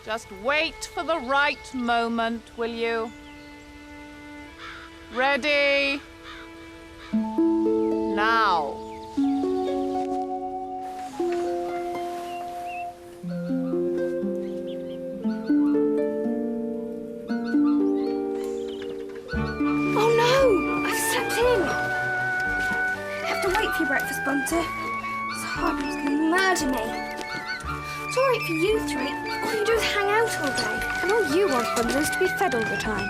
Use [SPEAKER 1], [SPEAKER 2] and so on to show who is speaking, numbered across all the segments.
[SPEAKER 1] Just wait for the right moment, will you? Ready? Now.
[SPEAKER 2] Oh no! I've slept in! I have to wait for your breakfast, Bunter. This Hardman's going to murder me. It's all right for you three. All you do is hang out all day. And all you want, Bunter, is to be fed all the time.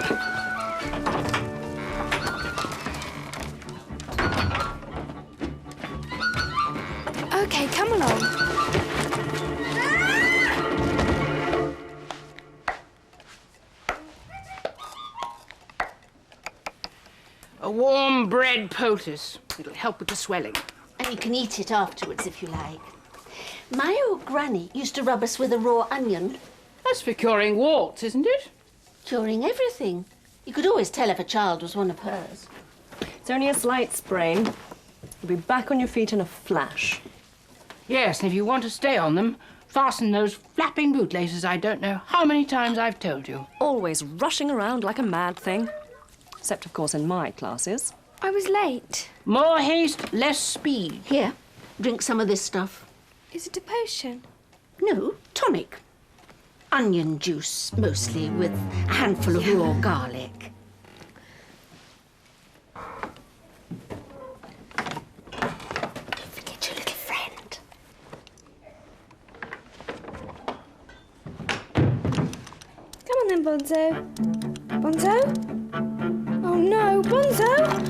[SPEAKER 2] OK, come along.
[SPEAKER 3] A warm bread poultice. It'll help with the swelling.
[SPEAKER 4] And you can eat it afterwards if you like. My old granny used to rub us with a raw onion.
[SPEAKER 3] That's for curing warts, isn't it?
[SPEAKER 4] Curing everything. You could always tell if a child was one of hers.
[SPEAKER 5] It's only a slight sprain. You'll be back on your feet in a flash.
[SPEAKER 3] Yes, and if you want to stay on them, fasten those flapping bootlaces I don't know how many times I've told you.
[SPEAKER 5] Always rushing around like a mad thing. Except, of course, in my classes.
[SPEAKER 2] I was late.
[SPEAKER 3] More haste, less speed.
[SPEAKER 4] Here, drink some of this stuff.
[SPEAKER 2] Is it a potion?
[SPEAKER 4] No, tonic. Onion juice, mostly, with a handful of raw garlic. Forget your little friend.
[SPEAKER 2] Come on then, Bonzo. Bonzo? Oh no, Bonzo!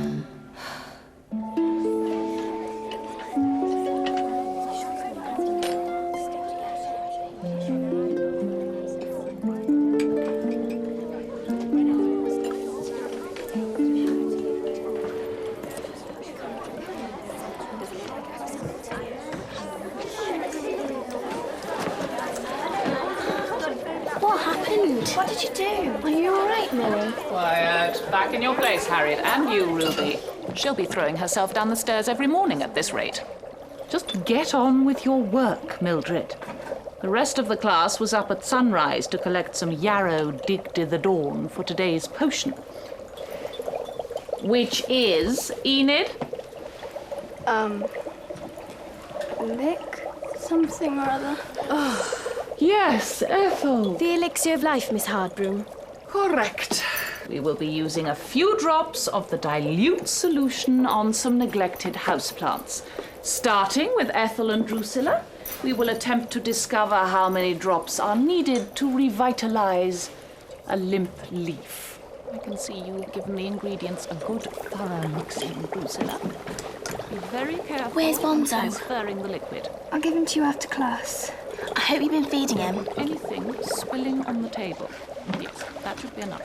[SPEAKER 2] What happened? What did you do? Are you all right, Millie?
[SPEAKER 1] Quiet. Back in your place, Harriet. And you, Ruby. She'll be throwing herself down the stairs every morning at this rate. Just get on with your work, Mildred. The rest of the class was up at sunrise to collect some yarrow digged i' the dawn for today's potion. Which is, Enid?
[SPEAKER 2] Lick something or other.
[SPEAKER 1] Yes, Ethel.
[SPEAKER 2] The elixir of life, Miss Hardbroom.
[SPEAKER 1] Correct. We will be using a few drops of the dilute solution on some neglected houseplants. Starting with Ethel and Drusilla, we will attempt to discover how many drops are needed to revitalize a limp leaf. I can see you've given the ingredients a good thorough mixing, Drusilla. Be very careful.
[SPEAKER 6] Where's Bonzo?
[SPEAKER 1] Transferring the liquid.
[SPEAKER 2] I'll give him to you after class.
[SPEAKER 6] I hope you've been feeding him.
[SPEAKER 1] Anything spilling on the table. Yes, that should be enough.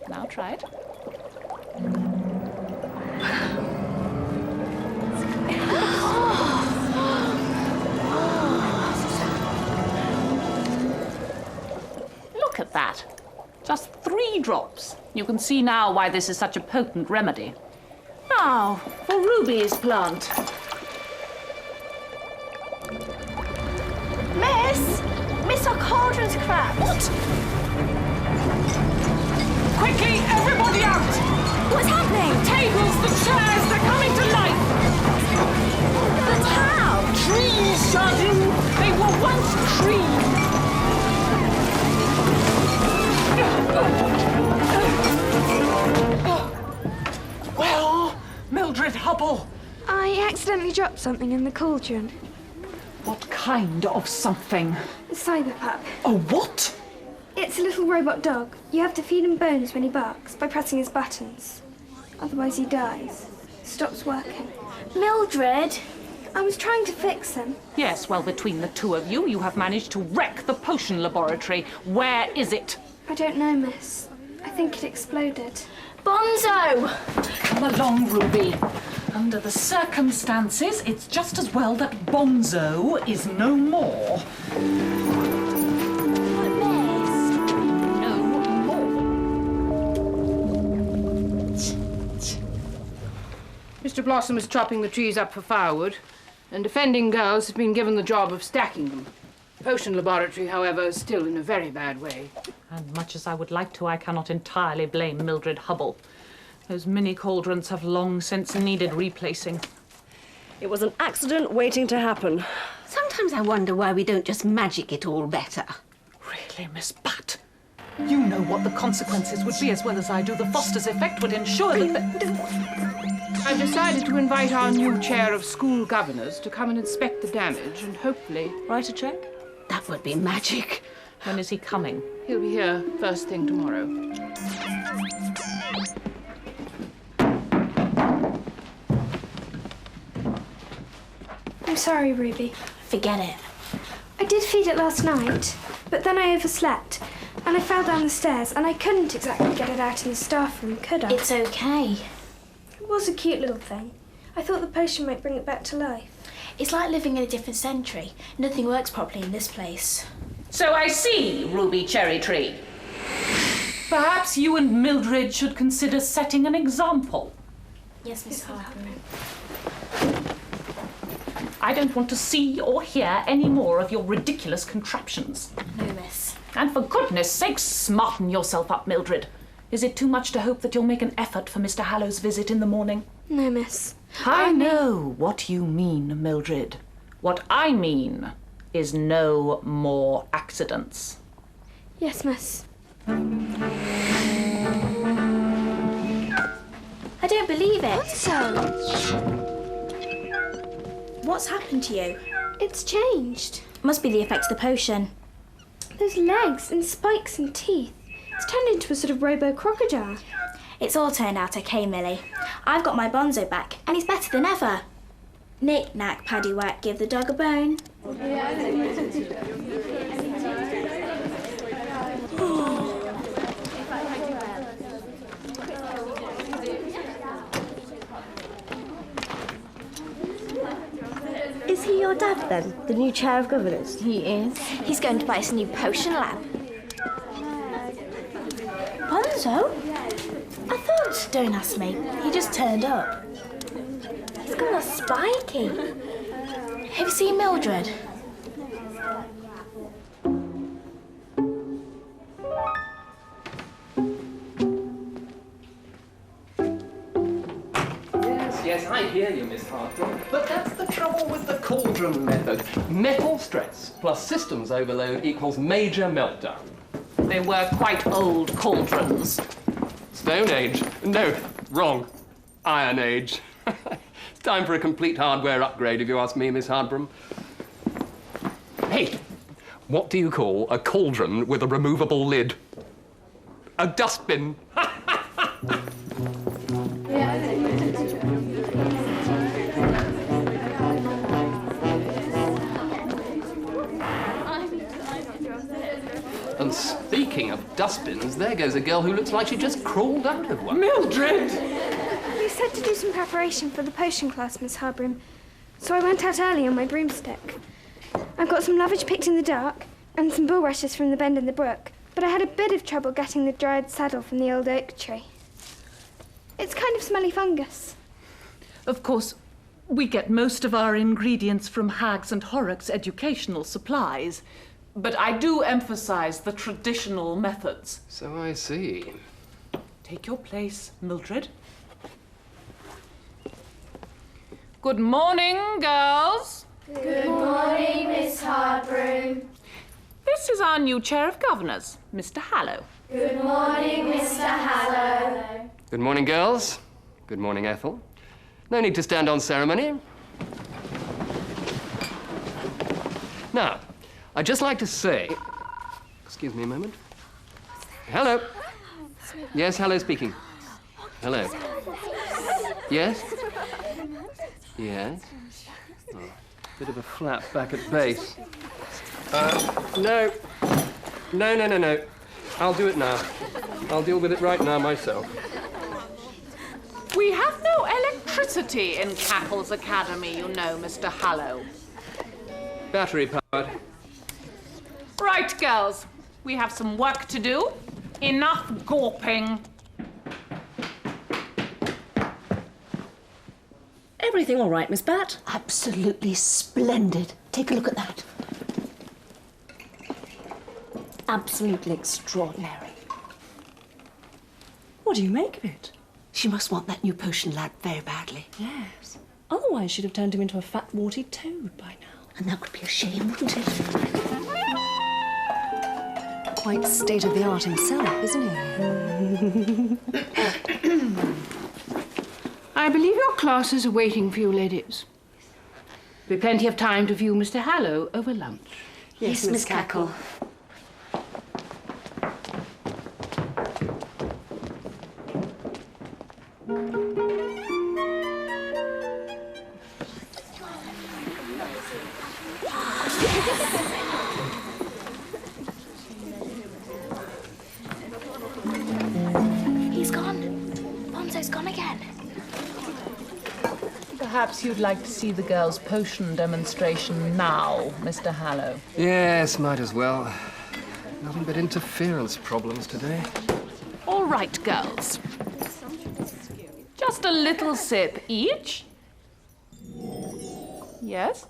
[SPEAKER 1] Now try it. Look at that. Just 3 drops. You can see now why this is such a potent remedy. Now, for Ruby's plant.
[SPEAKER 6] Miss, our cauldron's cracked.
[SPEAKER 1] What? Quickly, everybody out!
[SPEAKER 6] What's happening?
[SPEAKER 1] The tables, the chairs, they're coming to life!
[SPEAKER 6] But how?
[SPEAKER 1] Trees, Sergeant! They were once trees! Well, Mildred Hubble.
[SPEAKER 2] I accidentally dropped something in the cauldron.
[SPEAKER 1] What kind of something?
[SPEAKER 2] A cyberpup.
[SPEAKER 1] A what?
[SPEAKER 2] It's a little robot dog. You have to feed him bones when he barks by pressing his buttons. Otherwise he dies. Stops working.
[SPEAKER 6] Mildred.
[SPEAKER 2] I was trying to fix him.
[SPEAKER 1] Yes, well, between the two of you, you have managed to wreck the potion laboratory. Where is it?
[SPEAKER 2] I don't know, miss. I think it exploded.
[SPEAKER 6] Bonzo!
[SPEAKER 1] Come along, Ruby. Under the circumstances, it's just as well that Bonzo is no more. No more.
[SPEAKER 3] Mr. Blossom is chopping the trees up for firewood, and defending girls have been given the job of stacking them. potion laboratory, however, is still in a very bad way.
[SPEAKER 1] And much as I would like to, I cannot entirely blame Mildred Hubble. Those mini cauldrons have long since needed replacing.
[SPEAKER 5] It was an accident waiting to happen.
[SPEAKER 4] Sometimes I wonder why we don't just magic it all better.
[SPEAKER 1] Really, Miss Butt? You know what the consequences would be as well as I do. The Foster's effect would ensure that...
[SPEAKER 3] I've decided to invite our new chair of school governors to come and inspect the damage and hopefully...
[SPEAKER 5] Write a check?
[SPEAKER 4] That would be magic.
[SPEAKER 1] When is he coming?
[SPEAKER 3] He'll be here first thing tomorrow.
[SPEAKER 2] I'm sorry, Ruby.
[SPEAKER 6] Forget it.
[SPEAKER 2] I did feed it last night, but then I overslept and I fell down the stairs and I couldn't exactly get it out in the staff room, could I?
[SPEAKER 6] It's okay.
[SPEAKER 2] It was a cute little thing. I thought the potion might bring it back to life.
[SPEAKER 6] It's like living in a different century. Nothing works properly in this place.
[SPEAKER 1] So I see, Ruby Cherry Tree. Perhaps you and Mildred should consider setting an example.
[SPEAKER 6] Yes, Miss Harper.
[SPEAKER 1] I don't want to see or hear any more of your ridiculous contraptions.
[SPEAKER 6] No, miss.
[SPEAKER 1] And for goodness sakes, smarten yourself up, Mildred. Is it too much to hope that you'll make an effort for Mr. Hallow's visit in the morning?
[SPEAKER 2] No, miss.
[SPEAKER 1] I know what you mean, Mildred. What I mean is no more accidents.
[SPEAKER 2] Yes, miss.
[SPEAKER 6] I don't believe it.
[SPEAKER 2] So,
[SPEAKER 6] What's happened to you?
[SPEAKER 2] it's changed.
[SPEAKER 6] Must be the effect of the potion.
[SPEAKER 2] There's legs and spikes and teeth. It's turned into a sort of robo-crocodile.
[SPEAKER 6] It's all turned out okay, Millie. I've got my Bonzo back, and he's better than ever. Knick, knack, paddywhack, give the dog a bone.
[SPEAKER 5] Is he your dad then? The new chair of governors?
[SPEAKER 6] He is. He's going to buy us a new potion lab. Bonzo? I thought... Don't ask me. He just turned up. He's got a spiky. Have you seen Mildred?
[SPEAKER 7] Yes, I hear you, Miss Hartman. But that's the trouble with the cauldron method. Metal stress plus systems overload equals major meltdown.
[SPEAKER 1] They were quite old cauldrons.
[SPEAKER 7] Stone Age? No, wrong. Iron Age. It's time for a complete hardware upgrade, if you ask me, Miss Hardbram. Hey, what do you call a cauldron with a removable lid? A dustbin. And speaking of dustbins, there goes a girl who looks like she just crawled out of one.
[SPEAKER 1] Mildred!
[SPEAKER 2] You said to do some preparation for the potion class, Miss Harbrim. So I went out early on my broomstick. I've got some lovage picked in the dark and some bulrushes from the bend in the brook, but I had a bit of trouble getting the dried saddle from the old oak tree. It's kind of smelly fungus.
[SPEAKER 1] Of course, we get most of our ingredients from Hags and Horrocks educational supplies, but I do emphasize the traditional methods.
[SPEAKER 7] So I see.
[SPEAKER 1] Take your place, Mildred. Good morning, girls.
[SPEAKER 6] Good morning, Miss Hardbroom.
[SPEAKER 1] This is our new chair of governors, Mr. Hallow.
[SPEAKER 6] Good morning, Mr. Hallow.
[SPEAKER 7] Good morning, girls. Good morning, Ethel. No need to stand on ceremony. Now, I'd just like to say... Excuse me a moment. Hello. Yes, hello speaking. Hello. Yes? Yes? Oh, bit of a flap back at base. No. No. I'll do it now. I'll deal with it right now myself.
[SPEAKER 1] We have no electricity in Cackle's Academy, you know, Mr. Hallow.
[SPEAKER 7] Battery powered.
[SPEAKER 1] Right, girls. We have some work to do. Enough gawping.
[SPEAKER 5] Everything all right, Miss Bat?
[SPEAKER 4] Absolutely splendid. Take a look at that. absolutely extraordinary.
[SPEAKER 5] What do you make of it?
[SPEAKER 4] She must want that new potion lab very badly.
[SPEAKER 5] Yes. Otherwise, she'd have turned him into a fat, warty toad by now.
[SPEAKER 4] And that would be a shame, wouldn't it?
[SPEAKER 5] Quite state-of-the-art himself, isn't he?
[SPEAKER 3] I believe your classes are waiting for you, ladies. There'll be plenty of time to view Mr. Hallow over lunch.
[SPEAKER 4] Yes, Miss Cackle.
[SPEAKER 6] He's gone. Bonzo's gone again.
[SPEAKER 1] Perhaps you'd like to see the girls' potion demonstration now, Mr. Hallow.
[SPEAKER 7] Yes, might as well. Nothing but interference problems today.
[SPEAKER 1] All right, girls. Just a little sip each. Yes?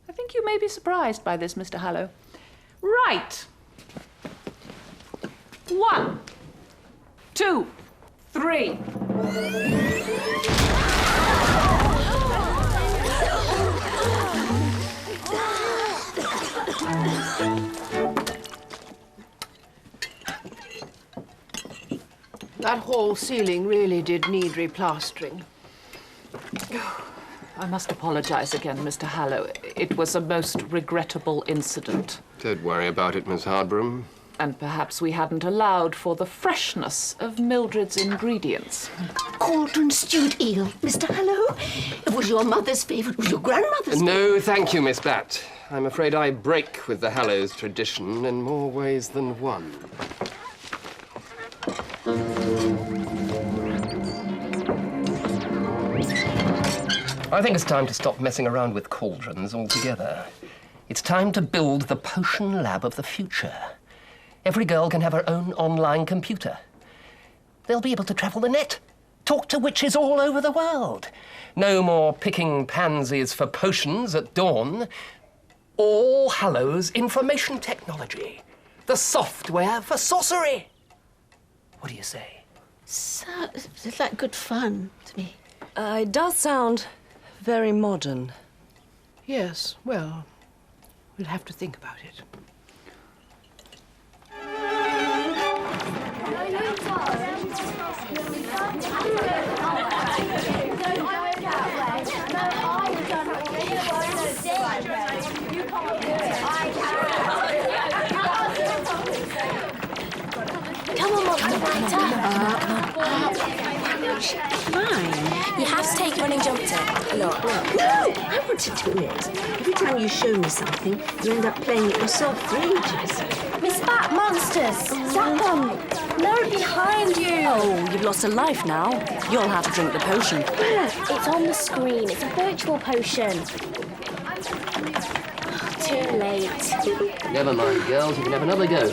[SPEAKER 1] I think you may be surprised by this, Mr. Hallow. Right. 1, 2, 3.
[SPEAKER 3] That hall ceiling really did need replastering.
[SPEAKER 1] I must apologize again, Mr. Hallow. It was a most regrettable incident.
[SPEAKER 7] Don't worry about it, Miss Hardbroom.
[SPEAKER 1] And perhaps we hadn't allowed for the freshness of Mildred's ingredients.
[SPEAKER 4] Cauldron stewed eel, Mr. Hallow. It was your mother's favourite, it was your grandmother's.
[SPEAKER 7] No, thank you, Miss Bat. I'm afraid I break with the Hallows tradition in more ways than one. I think it's time to stop messing around with cauldrons altogether. It's time to build the potion lab of the future. Every girl can have her own online computer. They'll be able to travel the net, talk to witches all over the world. No more picking pansies for potions at dawn. All Hallows information technology. The software for sorcery. What do you say?
[SPEAKER 4] It's like good fun to me.
[SPEAKER 5] It does sound very modern.
[SPEAKER 3] Yes, well, we'll have to think about it.
[SPEAKER 6] Come on, Monster
[SPEAKER 4] Fine.
[SPEAKER 6] You have to take a running jump to. Look.
[SPEAKER 4] No, I want to do it. Every time you show me something, you end up playing it yourself for ages.
[SPEAKER 6] Miss Bat, monsters! Zap them! They're behind you!
[SPEAKER 5] Oh, you've lost a life now. You'll have to drink the potion.
[SPEAKER 6] It's on the screen. It's a virtual potion. Too late.
[SPEAKER 7] Never mind, girls. You can have another go.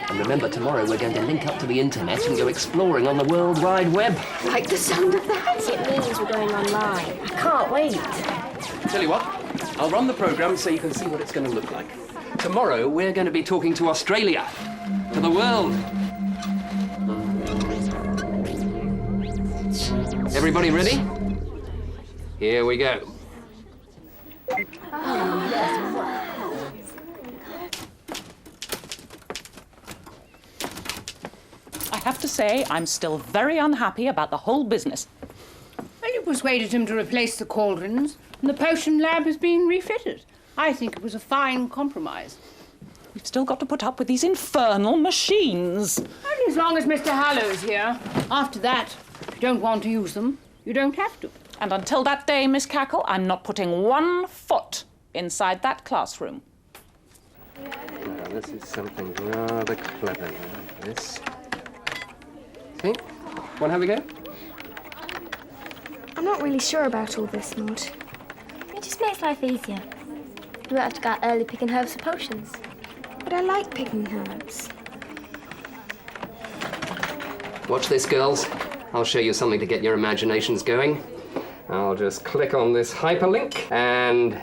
[SPEAKER 7] And remember, tomorrow we're going to link up to the internet and go exploring on the World Wide Web.
[SPEAKER 4] Like the sound of that?
[SPEAKER 6] It means we're going online. I can't wait.
[SPEAKER 7] Tell you what, I'll run the program so you can see what it's going to look like. Tomorrow we're going to be talking to Australia, to the world. Everybody ready? Here we go.
[SPEAKER 1] I have to say, I'm still very unhappy about the whole business.
[SPEAKER 3] Well, you persuaded him to replace the cauldrons, and the potion lab has been refitted. I think it was a fine compromise.
[SPEAKER 1] We've still got to put up with these infernal machines.
[SPEAKER 3] Only as long as Mr. Hallow's here. After that, if you don't want to use them, you don't have to.
[SPEAKER 1] And until that day, Miss Cackle, I'm not putting one foot inside that classroom.
[SPEAKER 7] Now, this is something rather clever, this. See? Want to have a go?
[SPEAKER 2] I'm not really sure about all this, Maud.
[SPEAKER 6] It just makes life easier. You won't have to go out early picking herbs for potions.
[SPEAKER 2] But I like picking herbs.
[SPEAKER 7] Watch this, girls. I'll show you something to get your imaginations going. I'll just click on this hyperlink and...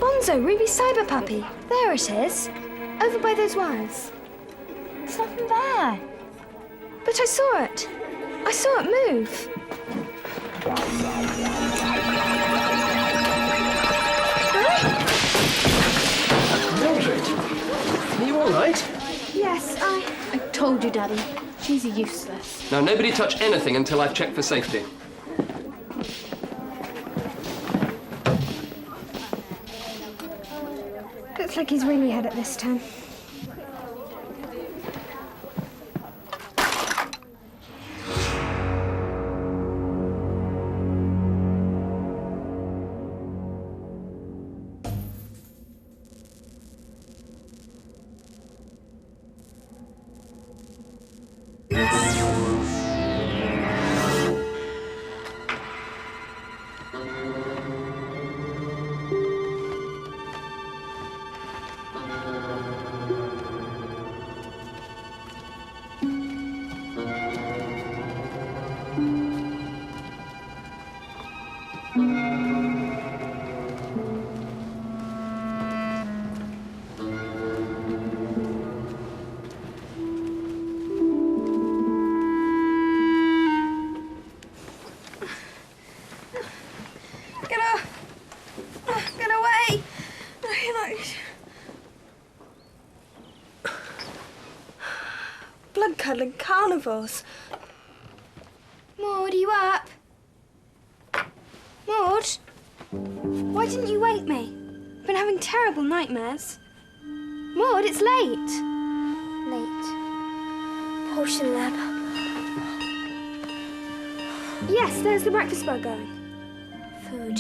[SPEAKER 2] Bonzo, Ruby's cyber puppy. There it is. Over by those wires.
[SPEAKER 6] There's nothing there.
[SPEAKER 2] But I saw it. I saw it move.
[SPEAKER 8] Mildred, are you all right?
[SPEAKER 2] Yes,
[SPEAKER 6] I told you, Daddy. She's useless.
[SPEAKER 7] Now, nobody touch anything until I've checked for safety.
[SPEAKER 2] Looks like he's really had it this time. Get away! Blood-cuddling carnivores. Maud, are you up? Maud? Why didn't you wake me? I've been having terrible nightmares. Maud, it's late. Late. Potion lab. Yes, there's the breakfast bug going. Food.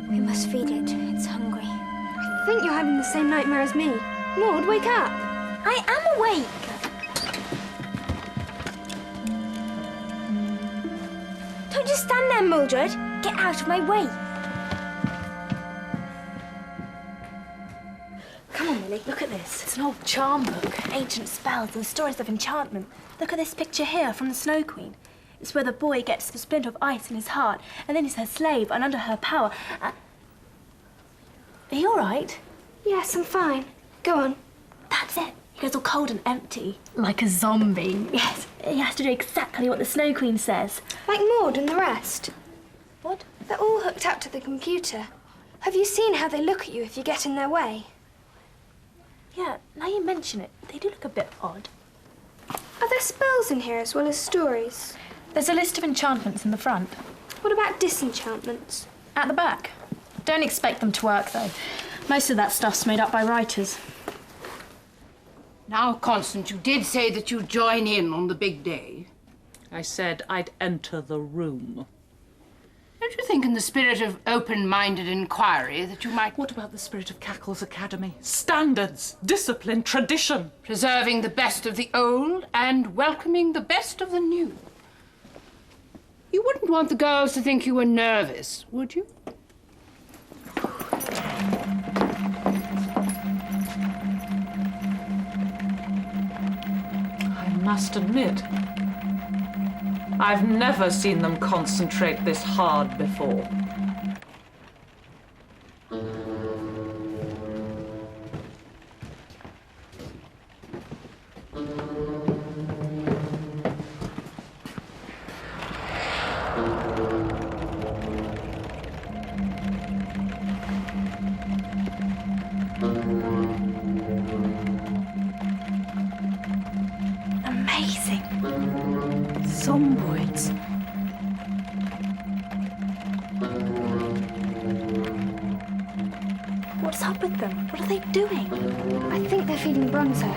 [SPEAKER 2] We must feed it. It's hungry. I think you're having the same nightmare as me. Maud, wake up. I am awake. Don't just stand there, Mildred. Get out of my way.
[SPEAKER 6] Come on, Millie, look at this. It's an old charm book. Ancient spells and stories of enchantment. Look at this picture here from the Snow Queen. It's where the boy gets a splinter of ice in his heart, and then he's her slave and under her power. Are you all right?
[SPEAKER 2] Yes, I'm fine. Go on.
[SPEAKER 6] That's it. He goes all cold and empty. Like a zombie. Yes, he has to do exactly what the Snow Queen says.
[SPEAKER 2] Like Maud and the rest.
[SPEAKER 6] What?
[SPEAKER 2] They're all hooked up to the computer. Have you seen how they look at you if you get in their way?
[SPEAKER 6] Yeah, now you mention it, they do look a bit odd.
[SPEAKER 2] Are there spells in here as well as stories?
[SPEAKER 6] There's a list of enchantments in the front.
[SPEAKER 2] What about disenchantments?
[SPEAKER 6] At the back. Don't expect them to work, though. Most of that stuff's made up by writers.
[SPEAKER 3] Now, Constance, you did say that you'd join in on the big day.
[SPEAKER 1] I said I'd enter the room.
[SPEAKER 3] Don't you think, in the spirit of open-minded inquiry, that you might...
[SPEAKER 1] What about the spirit of Cackle's Academy? Standards, discipline, tradition.
[SPEAKER 3] Preserving the best of the old and welcoming the best of the new. You wouldn't want the girls to think you were nervous, would you?
[SPEAKER 1] I must admit, I've never seen them concentrate this hard before.
[SPEAKER 6] Amazing. Zomboids. What's up with them? What are they doing?
[SPEAKER 2] I think they're feeding Bronzo.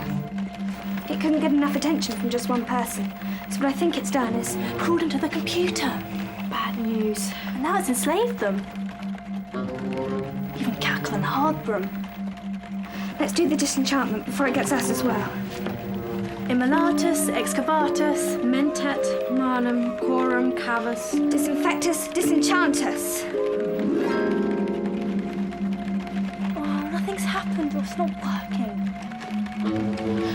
[SPEAKER 2] It couldn't get enough attention from just one person. So what I think it's done is...
[SPEAKER 6] Crawled into the computer.
[SPEAKER 2] Bad news.
[SPEAKER 6] And now it's enslaved them. Even Cackle and Hardbroom.
[SPEAKER 2] Let's do the disenchantment before it gets us as well.
[SPEAKER 6] Immolatus, Excavatus,
[SPEAKER 2] Mentat, Manum, Coram, Cavus. Disinfectus, Disenchantus.
[SPEAKER 6] oh, nothing's happened. It's not working.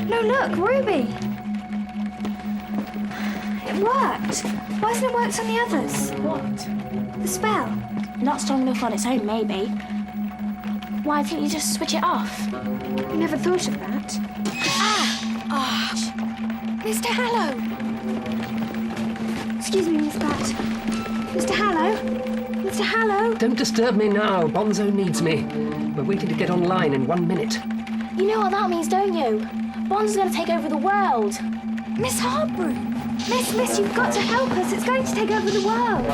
[SPEAKER 2] No, look, Ruby. It worked. Why hasn't it worked on the others?
[SPEAKER 6] What?
[SPEAKER 2] The spell.
[SPEAKER 6] Not strong enough on its own, maybe. Why didn't you just switch it off?
[SPEAKER 2] I never thought of that. Mr. Hallow! Excuse me, Miss Bat. Mr. Hallow? Mr. Hallow?
[SPEAKER 7] Don't disturb me now. Bonzo needs me. We're waiting to get online in 1 minute.
[SPEAKER 6] You know what that means, don't you? Bond's going to take over the world.
[SPEAKER 2] Miss Hardbroom! Miss, you've got to help us. It's going to take over the world.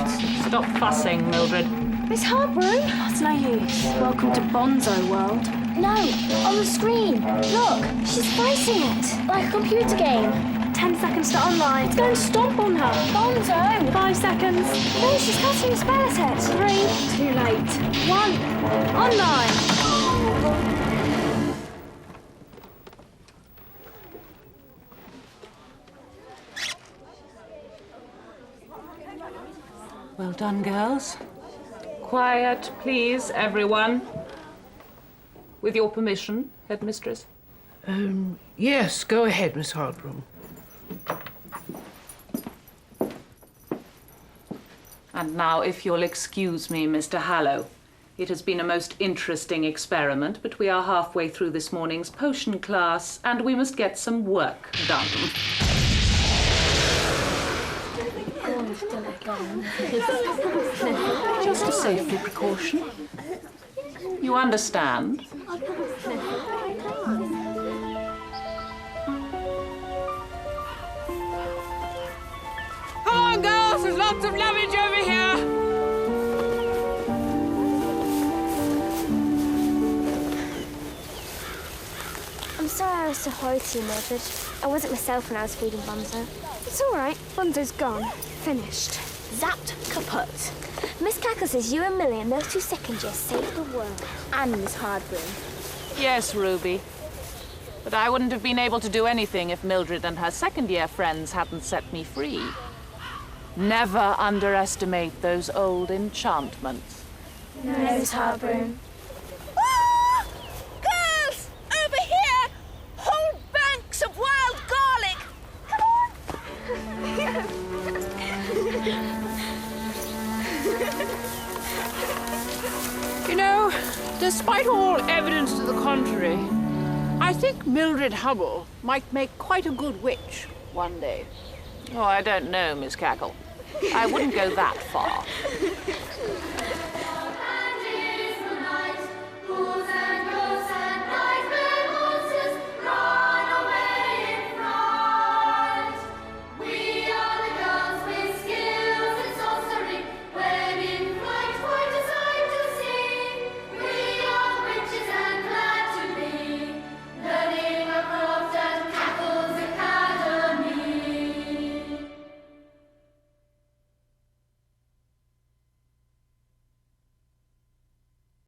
[SPEAKER 1] Stop fussing, Mildred.
[SPEAKER 2] Miss Hardbroom?
[SPEAKER 6] It's no use.
[SPEAKER 2] Welcome to Bonzo World.
[SPEAKER 6] No, on the screen. Look,
[SPEAKER 2] She's fighting it.
[SPEAKER 6] like a computer game.
[SPEAKER 2] 10 seconds to online.
[SPEAKER 6] It's going to stomp on her. Bonzo!
[SPEAKER 2] 5 seconds. No, she's casting a spell at it. 3. Too late. 1. Online.
[SPEAKER 1] Well done, girls. Quiet, please, everyone. With your permission, headmistress.
[SPEAKER 3] Yes, go ahead, Miss Hardbroom.
[SPEAKER 1] And now, if you'll excuse me, Mr. Hallow. It has been a most interesting experiment, but we are halfway through this morning's potion class, and we must get some work done. Just a safety precaution. You understand?
[SPEAKER 3] Come on, girls, there's lots of luggage over here.
[SPEAKER 2] I'm sorry I was so horrid to you, Mildred. I wasn't myself when I was feeding Bonzo. It's all right. Bonzo's gone. Finished.
[SPEAKER 6] Zapped kaput.
[SPEAKER 2] Miss Cackle says you and Millie and those 2 second years saved the world.
[SPEAKER 6] And Miss Hardbroom.
[SPEAKER 1] Yes, Ruby. But I wouldn't have been able to do anything if Mildred and her second-year friends hadn't set me free. Never underestimate those old enchantments.
[SPEAKER 6] No, Miss Hardbroom.
[SPEAKER 4] Girls! Over here! Whole banks of wild garlic!
[SPEAKER 3] You know, despite all evidence to the contrary, I think Mildred Hubble might make quite a good witch one day.
[SPEAKER 1] Oh, I don't know, Miss Cackle. I wouldn't go that far.